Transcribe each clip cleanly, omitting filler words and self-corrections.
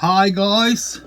Hi guys,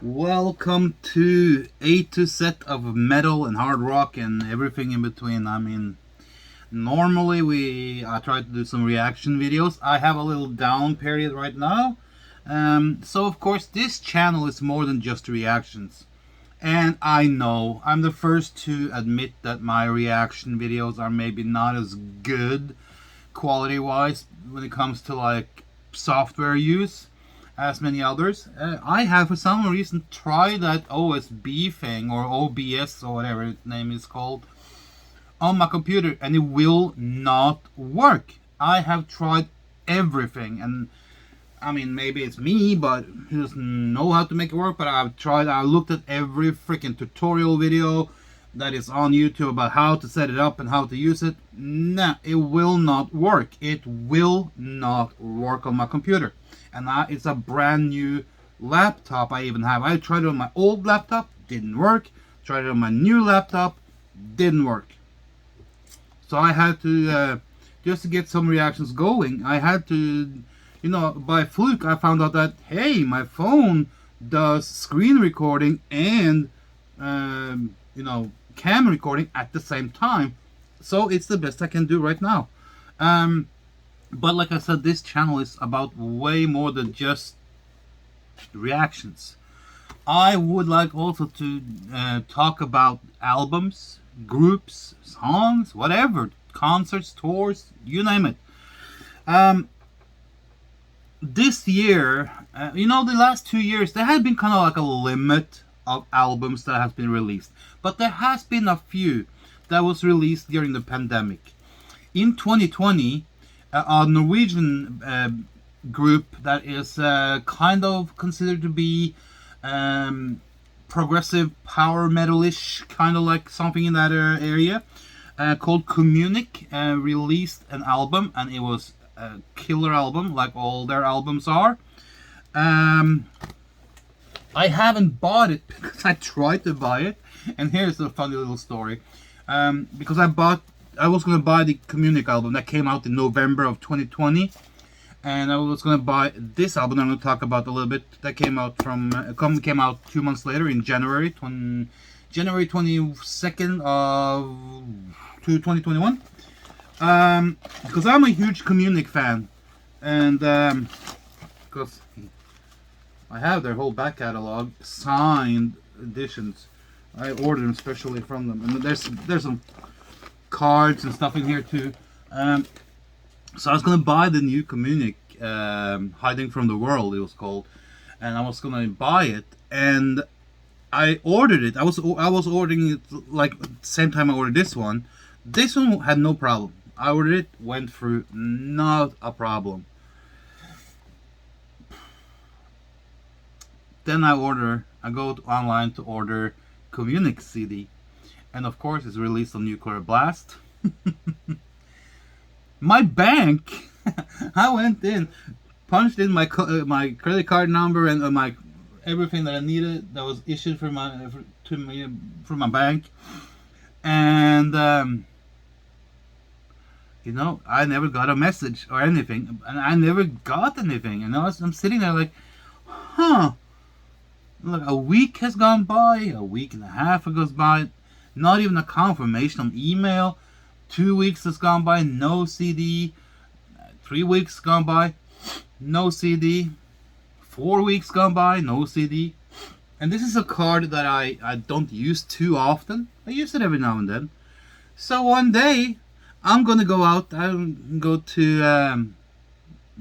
welcome to A to Z of metal and hard rock and everything in between. I mean, normally I try to do some reaction videos. I have a little down period right now. So of course this channel is more than just reactions. And I know, I'm the first to admit that my reaction videos are maybe not as good quality wise when it comes to like software use as many others. I have for some reason tried that OSB thing or OBS or whatever its name is called on my computer and it will not work. I have tried everything, and I mean, maybe it's me, but he doesn't know how to make it work. But I looked at every freaking tutorial video that is on YouTube about how to set it up and how to use it. Nah, it will not work. It will not work on my computer. And it's a brand new laptop I even have. I tried it on my old laptop, didn't work. Tried it on my new laptop, didn't work. So I had to, just to get some reactions going, I had to, by fluke, I found out that, hey, my phone does screen recording and, cam recording at the same time. So it's the best I can do right now. But like I said, this channel is about way more than just reactions. I would like also to talk about albums, groups, songs, whatever, concerts, tours, you name it. This year, the last 2 years, there had been kind of like a limit of albums that has been released. But there has been a few that was released during the pandemic. In 2020, a Norwegian group that is kind of considered to be progressive power metal-ish, kind of like something in that area, called Communic, released an album, and it was a killer album, like all their albums are. I haven't bought it because I tried to buy it, and here's a funny little story. Because I was going to buy the Communic album that came out in November of 2020, and I was going to buy this album I'm going to talk about a little bit that came out came out 2 months later in January 22nd of 2021. Because I'm a huge Communic fan, and because I have their whole back catalog, signed editions. I ordered them specially from them, and there's some cards and stuff in here too. So I was gonna buy the new Communic, Hiding from the World it was called, and I was gonna buy it, and I ordered it. I was ordering it like the same time I ordered this one. This one had no problem. I ordered it, went through, not a problem. Then I go online to order Communic CD, and of course it's released on Nuclear Blast. My bank, I went in, punched in my credit card number and my everything that I needed that was issued from my bank, and I never got a message or anything, and I never got anything. And I'm sitting there like, huh. Look, a week has gone by, a week and a half goes by, not even a confirmation on email. 2 weeks has gone by, no CD. 3 weeks gone by, no CD. 4 weeks gone by, no CD. And this is a card that I don't use too often. I use it every now and then. So one day, I'm gonna go out. I'm go to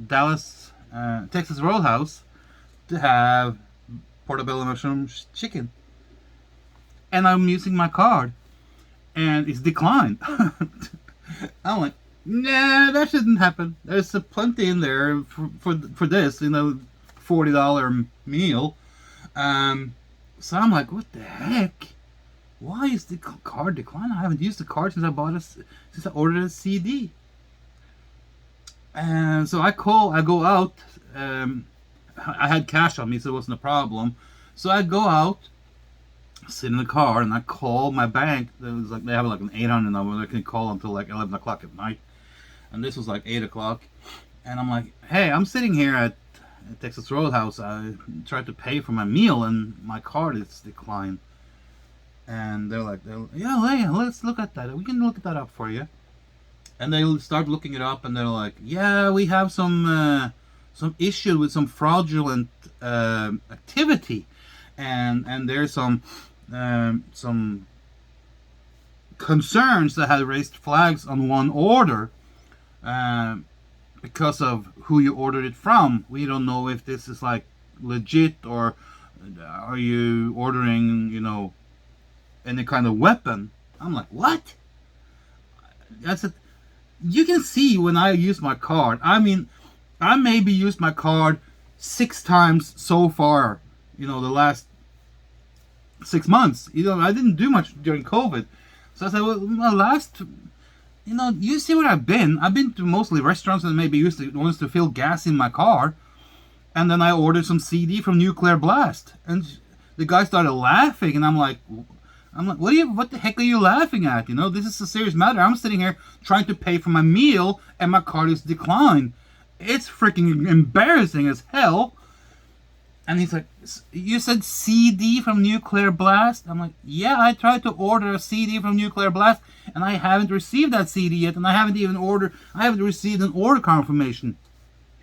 Dallas, Texas Roadhouse to have portobello mushroom chicken, and I'm using my card, and it's declined. I'm like, nah, that shouldn't happen. There's plenty in there for this, $40 meal. So I'm like, what the heck? Why is the card declined? I haven't used the card since I ordered a CD. And so I go out. I had cash on me, so it wasn't a problem. So I go out, sit in the car, and I call my bank. It was like they have like an 800 number. They can call until like 11 o'clock at night. And this was like 8 o'clock. And I'm like, hey, I'm sitting here at Texas Roadhouse, I tried to pay for my meal and my card is declined. And yeah, hey, let's look at that. We can look that up for you. And they start looking it up, and they're like, yeah, we have some issue with some fraudulent activity, and there's some concerns that had raised flags on one order because of who you ordered it from. We don't know if this is like legit, or are you ordering, any kind of weapon. I'm like, what? That's it. You can see when I use my card. I mean, I maybe used my card 6 times so far, the last 6 months. I didn't do much during COVID. So I said, well, my last, you see where I've been. I've been to mostly restaurants and maybe used to fill gas in my car. And then I ordered some CD from Nuclear Blast. And the guy started laughing, and I'm like, what the heck are you laughing at? This is a serious matter. I'm sitting here trying to pay for my meal, and my card is declined. It's freaking embarrassing as hell. And he's like, you said CD from Nuclear Blast? I'm like, yeah, I tried to order a CD from Nuclear Blast, and I haven't received that CD yet, and I haven't received an order confirmation.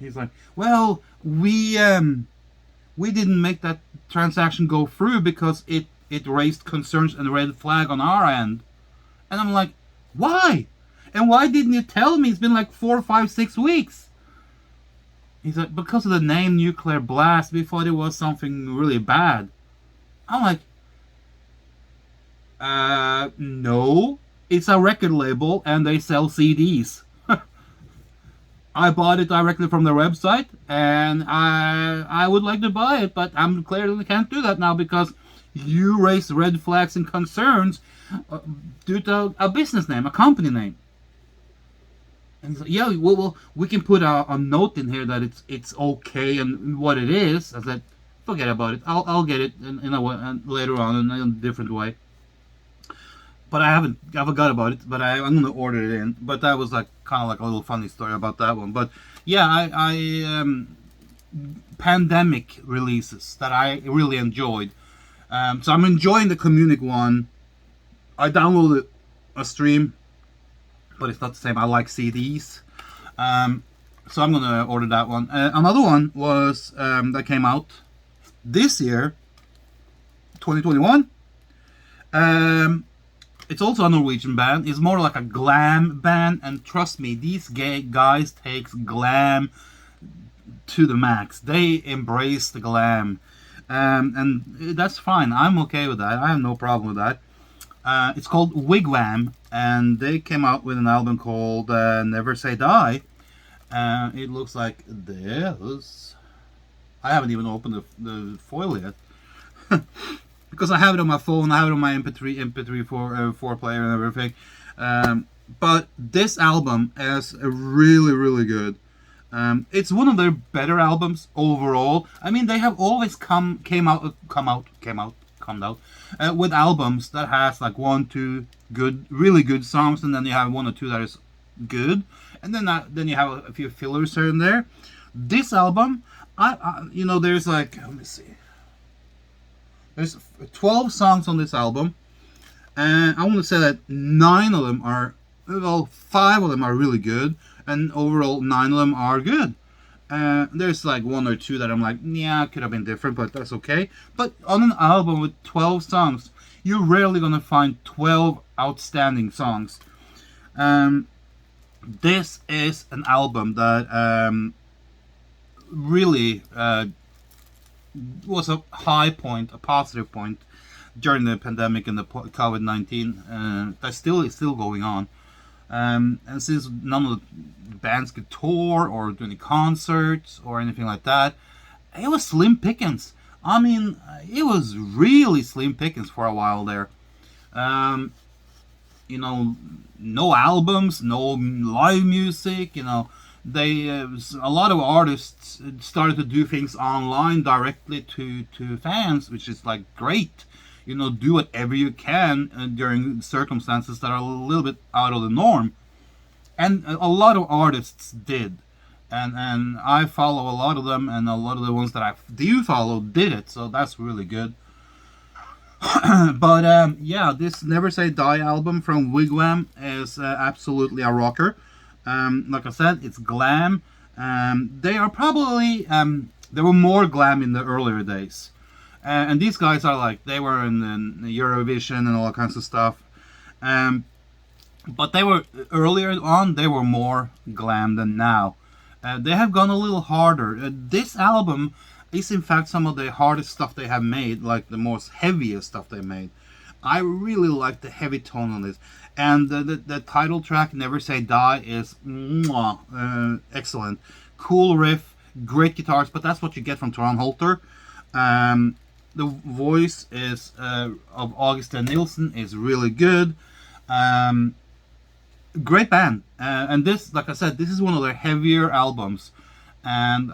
He's like, well, we didn't make that transaction go through because it raised concerns and red flag on our end. And I'm like, why? And why didn't you tell me? It's been like 4, 5, 6 weeks. He's like, because of the name Nuclear Blast, we thought it was something really bad. I'm like, no. It's a record label and they sell CDs. I bought it directly from their website, and I would like to buy it, but I'm clearly can't do that now because you raised red flags and concerns due to a business name, a company name. And he's like, yeah, well, we can put a note in here that it's okay and what it is. I said, forget about it. I'll get it in a way, later on in a different way. But I forgot about it. But I'm gonna order it in. But that was like kind of like a little funny story about that one. But yeah, I pandemic releases that I really enjoyed. So I'm enjoying the Communic one. I downloaded a stream, but it's not the same. I like CDs. So I'm gonna order that one. Another one was that came out this year, 2021. It's also a Norwegian band. It's more like a glam band, and trust me, these guys takes glam to the max. They embrace the glam, and that's fine. I'm okay with that. I have no problem with that. It's called Wig Wam, and they came out with an album called Never Say Die. It looks like this. I haven't even opened the foil yet. Because I have it on my phone, I have it on my MP3 4 player and everything. But this album is really, really good. It's one of their better albums overall. I mean, they have always come out with albums that has like 1, 2 really good songs, and then you have 1 or 2 that is good, and then you have a few fillers here and there. This album, there's like, let me see. There's 12 songs on this album, and I want to say that 5 of them are really good, and overall 9 of them are good. There's like 1 or 2 that I'm like, yeah, could have been different, but that's okay. But on an album with 12 songs, you're rarely gonna find 12 outstanding songs. This is an album that really was a high point, a positive point during the pandemic and the COVID-19. That is still going on. And since none of the bands could tour or do any concerts or anything like that, it was slim pickings. I mean, it was really slim pickings for a while there. No albums, no live music, They a lot of artists started to do things online directly to fans, which is like great. Do whatever you can during circumstances that are a little bit out of the norm, and a lot of artists did. and I follow a lot of them, and a lot of the ones that I do follow did it, so that's really good. But yeah, this Never Say Die album from Wig Wam is absolutely a rocker. Like I said, it's glam. They are probably they were more glam in the earlier days, and these guys are like they were in Eurovision and all kinds of stuff. But they were earlier on. They were more glam than now. They have gone a little harder. This album is in fact some of the hardest stuff they have made, like the most heaviest stuff they made. I really like the heavy tone on this, and the title track "Never Say Die" is excellent. Cool riff, great guitars, but that's what you get from Toran Holter. The voice is of Augustin Nilsson is really good. Great band, and this, like I said, this is one of their heavier albums, and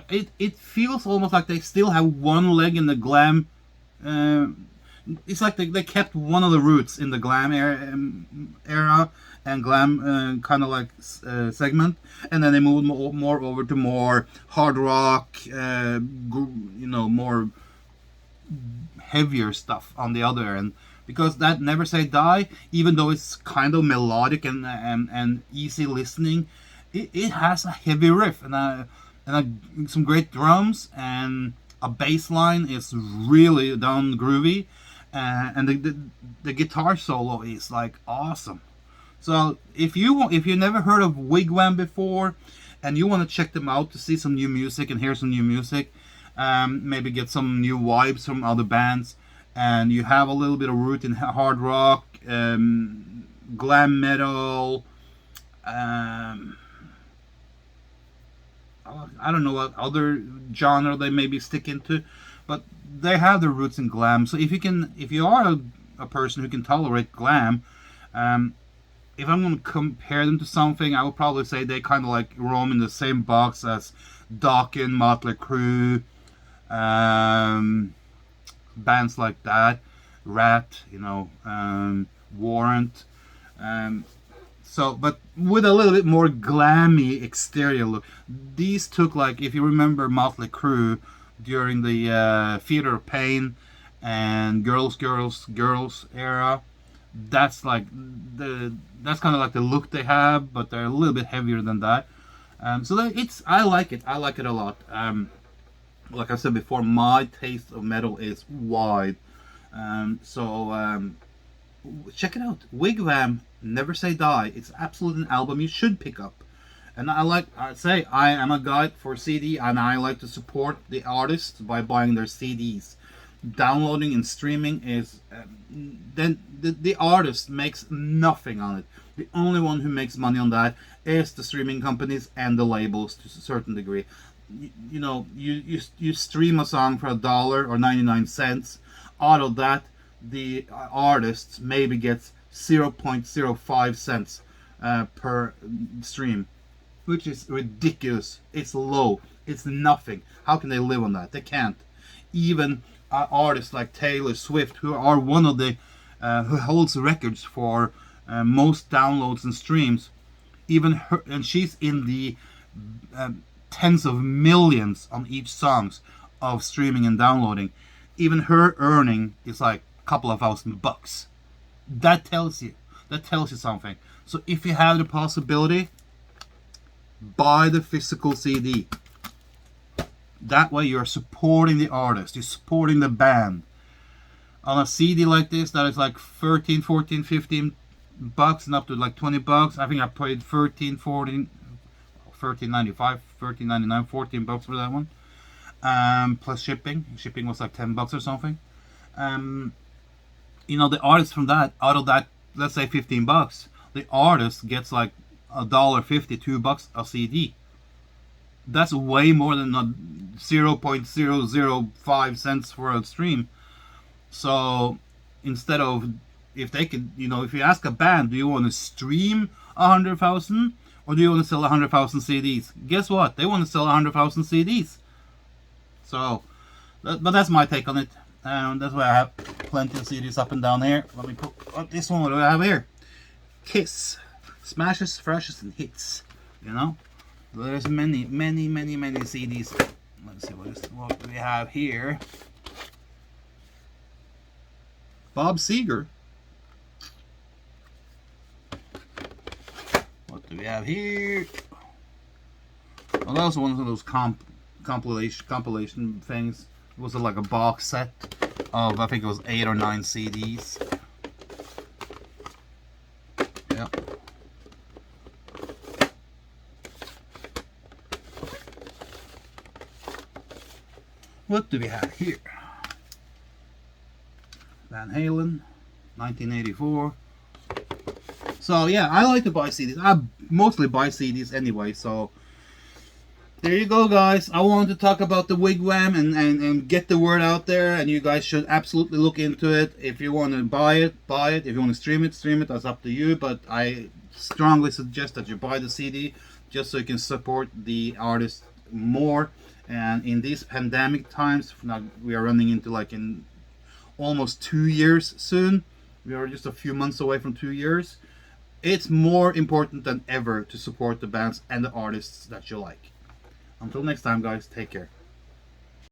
it feels almost like they still have one leg in the glam. It's like they kept one of the roots in the glam era and glam kind of like segment, and then they moved more over to more hard rock, more heavier stuff on the other end. Because that Never Say Die, even though it's kind of melodic and easy listening, it has a heavy riff and some great drums, and a bass line is really down groovy, and the guitar solo is like awesome. So if you never heard of Wig Wam before, and you want to check them out to see some new music and hear some new music, maybe get some new vibes from other bands, and you have a little bit of root in hard rock, glam metal, I don't know what other genre they maybe stick into, but they have their roots in glam. So if you are a person who can tolerate glam, if I'm going to compare them to something, I would probably say they kind of like roam in the same box as Dokken, Motley Crue, bands like that, Rat, Warrant, but with a little bit more glammy exterior look. These took, like, if you remember Motley Crue during the Theater of Pain and Girls era, that's kind of like the look they have, but they're a little bit heavier than that. I like it. I like it a lot. Like I said before, my taste of metal is wide. Check it out. Wig Wam, Never Say Die. It's absolutely an album you should pick up. And I am a guy for CD, and I like to support the artists by buying their CDs. Downloading and streaming is then the artist makes nothing on it. The only one who makes money on that is the streaming companies and the labels to a certain degree. You stream a song for $1 or 99 cents. Out of that, the artist maybe gets 0.05 cents per stream, which is ridiculous. It's low. It's nothing. How can they live on that? They can't. Even artists like Taylor Swift, who are one of the who holds records for most downloads and streams, even her, and she's in the tens of millions on each songs of streaming and downloading. Even her earning is like a couple of $1,000. That tells you something. So if you have the possibility, buy the physical CD. That way you're supporting the artist, you're supporting the band. On a CD like this, that is like 13, 14, 15 bucks and up to like 20 bucks. I think I paid 13, 14, 13.95, 13.99, 14 bucks for that one. Plus shipping. Shipping was like 10 bucks or something. The artist from that, out of that, let's say 15 bucks, the artist gets like $1.50, $2 a CD. That's way more than 0.005 cents for a stream. So instead of, if they could, if you ask a band, do you want to stream 100,000 or do you want to sell 100,000 CDs? Guess what? They want to sell 100,000 CDs. So, but that's my take on it. That's why I have plenty of CDs up and down here. Let me put this one. What do I have here? Kiss, smashes, thrashes, and hits. There's many CDs. Let's see what we have here. Bob Seger. What do we have here? Well, that was one of those compilation things. It was like a box set of, I think it was 8 or 9 CDs. Yep. What do we have here? Van Halen, 1984. So yeah, I like to buy CDs. I mostly buy CDs anyway, so there you go, guys. I wanted to talk about the Wig Wam and get the word out there, and you guys should absolutely look into it. If you want to buy it, buy it. If you want to stream it, that's up to you, but I strongly suggest that you buy the CD just so you can support the artist more. And in these pandemic times, now we are running into like in almost 2 years soon. We are just a few months away from 2 years. It's more important than ever to support the bands and the artists that you like. Until next time, guys, take care.